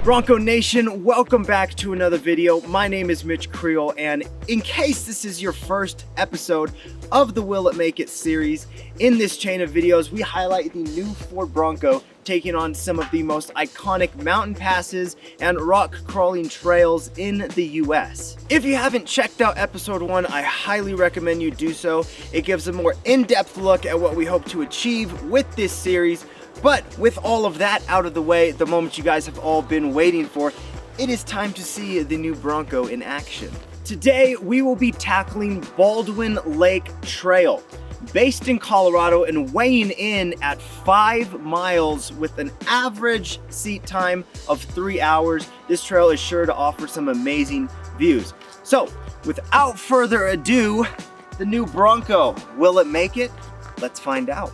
Bronco Nation, welcome back to another video. My name is Mitch Creel, and in case this is your first episode of the Will It Make It series, in this chain of videos, we highlight the new Ford Bronco taking on some of the most iconic mountain passes and rock crawling trails in the US. If you haven't checked out episode 1, I highly recommend you do so. It gives a more in-depth look at what we hope to achieve with this series. But with all of that out of the way, the moment you guys have all been waiting for, it is time to see the new Bronco in action. Today, we will be tackling Baldwin Lake Trail. Based in Colorado and weighing in at 5 miles with an average seat time of 3 hours, this trail is sure to offer some amazing views. So, without further ado, the new Bronco, will it make it? Let's find out.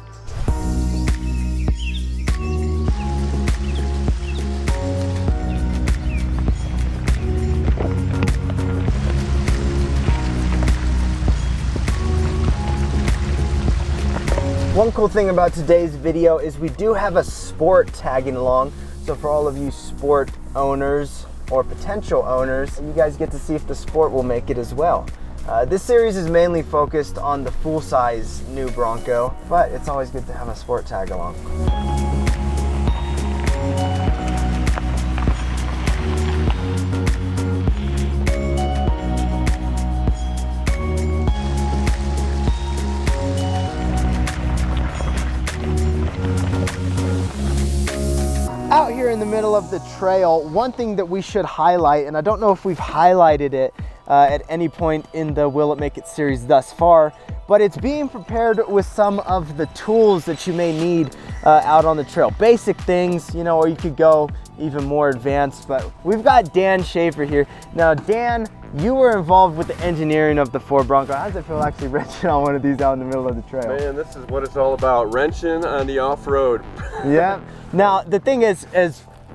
One cool thing about today's video is we do have a sport tagging along. So for all of you sport owners or potential owners, you guys get to see if the sport will make it as well. This series is mainly focused on the full-size new Bronco, but it's always good to have a sport tag along. Out here in the middle of the trail, one thing that we should highlight, and I don't know if we've highlighted it at any point in the Will It Make It series thus far, but it's being prepared with some of the tools that you may need out on the trail. Basic things, you know, or you could go even more advanced, but we've got Dan Schaefer here. Now, Dan, you were involved with the engineering of the Ford Bronco. How does it feel actually wrenching on one of these out in the middle of the trail? Man, this is what it's all about, wrenching on the off-road. Yeah. Now, the thing is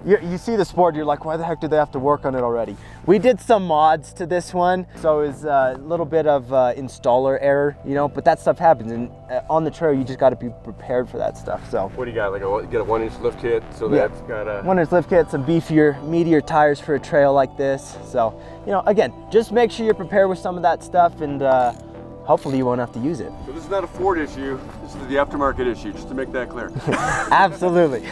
you see the sport, you're like, why the heck do they have to work on it already? We did some mods to this one, so it's a little bit of installer error, you know, but that stuff happens, and on the trail, you just got to be prepared for that stuff. So what do you got, like get a 1-inch lift kit? So yeah, that's got a 1-inch lift kit, some beefier, meatier tires for a trail like this. So, you know, again, just make sure you're prepared with some of that stuff, and hopefully you won't have to use it. So this is not a Ford issue, this is the aftermarket issue, just to make that clear. Absolutely.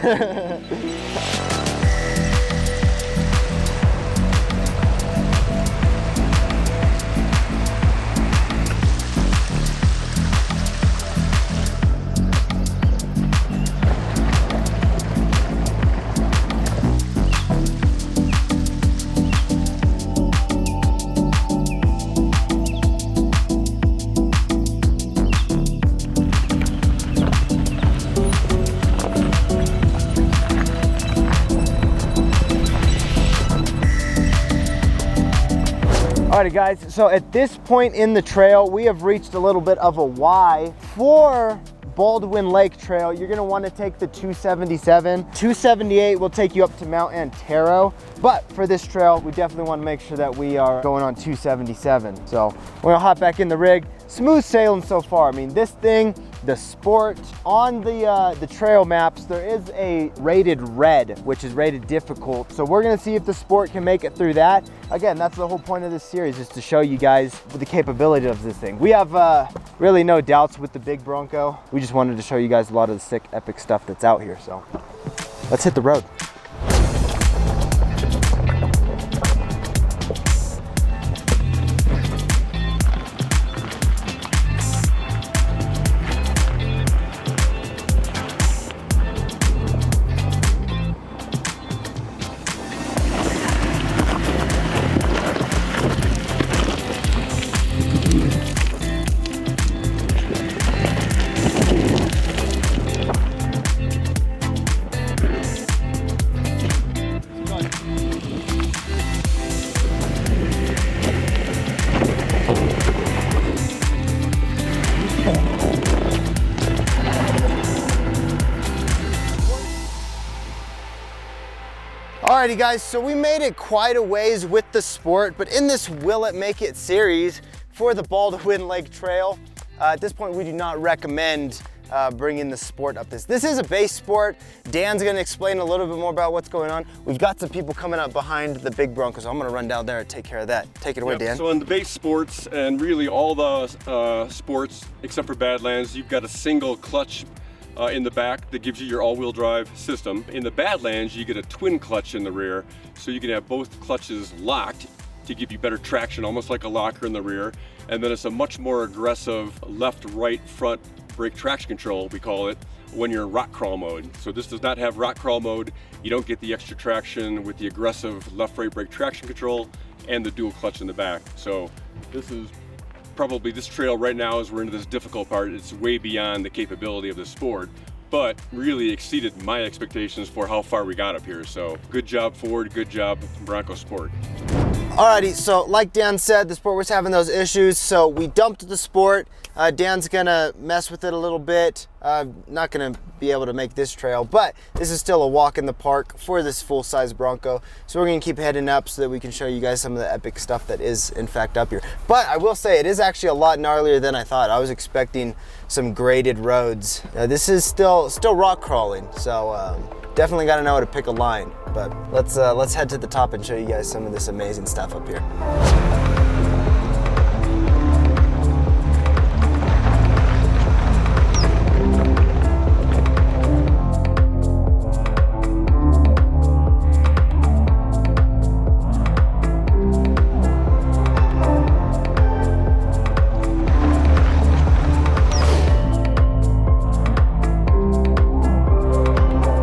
Alrighty guys, so at this point in the trail, we have reached a little bit of a Y. For Baldwin Lake Trail, you're gonna wanna take the 277. 278 will take you up to Mount Antero, but for this trail, we definitely wanna make sure that we are going on 277. So we're gonna hop back in the rig. Smooth sailing so far. I mean, this thing, the sport, on the trail maps, there is a rated red, which is rated difficult. So we're gonna see if the sport can make it through that. Again, that's the whole point of this series, is to show you guys the capability of this thing. We have really no doubts with the big Bronco. We just wanted to show you guys a lot of the sick, epic stuff that's out here. So let's hit the road. Alrighty guys, so we made it quite a ways with the sport, but in this Will It Make It series for the Baldwin Lake Trail, at this point we do not recommend bringing the sport up this. This is a base sport. Dan's gonna explain a little bit more about what's going on. We've got some people coming up behind the big Bronco, so I'm gonna run down there and take care of that. Take it away, Dan. So in the base sports, and really all the sports except for Badlands, you've got a single clutch in the back that gives you your all-wheel drive system. In the Badlands, you get a twin clutch in the rear, so you can have both clutches locked to give you better traction, almost like a locker in the rear. And then it's a much more aggressive left, right, front brake traction control, we call it, when you're in rock crawl mode. So this does not have rock crawl mode. You don't get the extra traction with the aggressive left, right brake traction control and the dual clutch in the back. So this is probably, this trail right now, as we're into this difficult part, it's way beyond the capability of the sport, but really exceeded my expectations for how far we got up here. So good job Ford, good job Bronco Sport. Alrighty, so like Dan said, the sport was having those issues, so we dumped the sport. Dan's gonna mess with it a little bit. Not gonna be able to make this trail, but this is still a walk in the park for this full-size Bronco. So we're gonna keep heading up so that we can show you guys some of the epic stuff that is in fact up here. But I will say, it is actually a lot gnarlier than I thought. I was expecting some graded roads. This is still rock crawling, so definitely gotta know how to pick a line. But let's head to the top and show you guys some of this amazing stuff up here.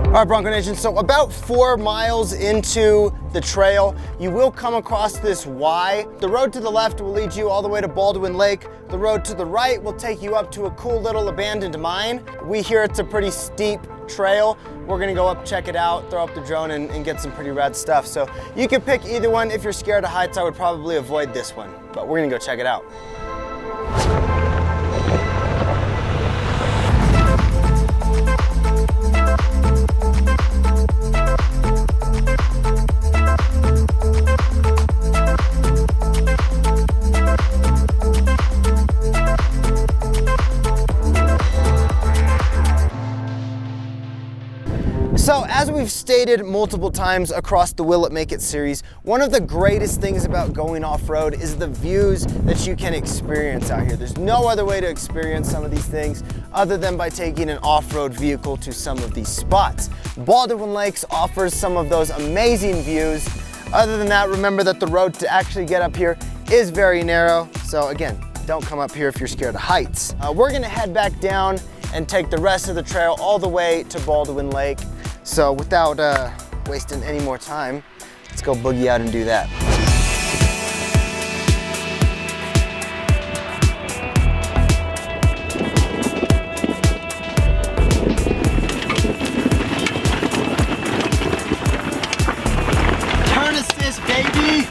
All right, Bronco Nation, so about 4 miles into the trail, you will come across this Y. The road to the left will lead you all the way to Baldwin Lake. The road to the right will take you up to a cool little abandoned mine. We hear it's a pretty steep trail. We're gonna go up, check it out, throw up the drone and get some pretty rad stuff. So you can pick either one. If you're scared of heights, I would probably avoid this one, but we're gonna go check it out. So as we've stated multiple times across the Will It Make It series, one of the greatest things about going off-road is the views that you can experience out here. There's no other way to experience some of these things other than by taking an off-road vehicle to some of these spots. Baldwin Lakes offers some of those amazing views. Other than that, remember that the road to actually get up here is very narrow. So again, don't come up here if you're scared of heights. We're gonna head back down and take the rest of the trail all the way to Baldwin Lake. So without wasting any more time, let's go boogie out and do that. Turn assist, baby!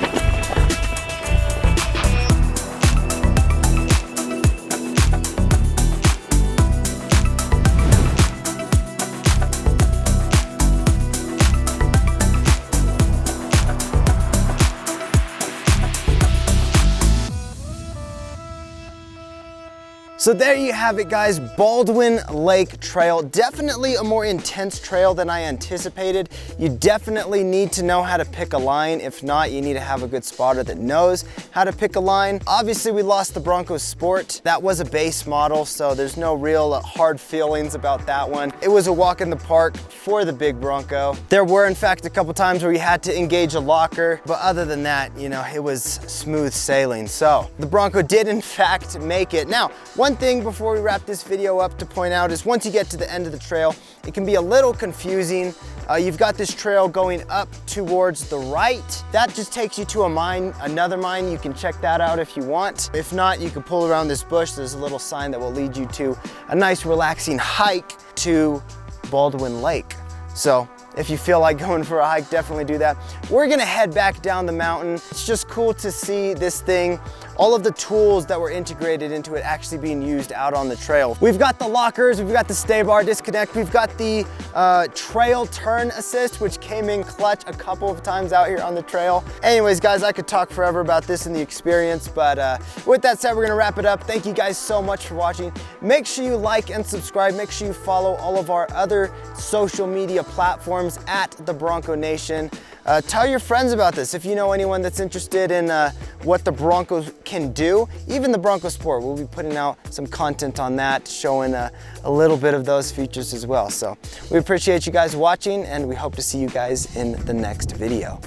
So there you have it, guys, Baldwin Lake Trail. Definitely a more intense trail than I anticipated. You definitely need to know how to pick a line. If not, you need to have a good spotter that knows how to pick a line. Obviously, we lost the Bronco Sport. That was a base model, so there's no real hard feelings about that one. It was a walk in the park for the big Bronco. There were, in fact, a couple times where we had to engage a locker, but other than that, you know, it was smooth sailing. So the Bronco did, in fact, make it. Now, one thing before we wrap this video up to point out is once you get to the end of the trail, it can be a little confusing. You've got this trail going up towards the right. That just takes you to a mine, another mine. You can check that out if you want. If not, you can pull around this bush. There's a little sign that will lead you to a nice relaxing hike to Baldwin Lake. So if you feel like going for a hike, definitely do that. We're gonna head back down the mountain. It's just cool to see this thing, all of the tools that were integrated into it actually being used out on the trail. We've got the lockers, we've got the stay bar disconnect, we've got the trail turn assist, which came in clutch a couple of times out here on the trail. Anyways, guys, I could talk forever about this and the experience, but with that said, we're gonna wrap it up. Thank you guys so much for watching. Make sure you like and subscribe. Make sure you follow all of our other social media platforms at the Bronco Nation. Tell your friends about this. If you know anyone that's interested in what the Broncos can do, even the Bronco Sport, we'll be putting out some content on that, showing a little bit of those features as well. So we appreciate you guys watching, and we hope to see you guys in the next video.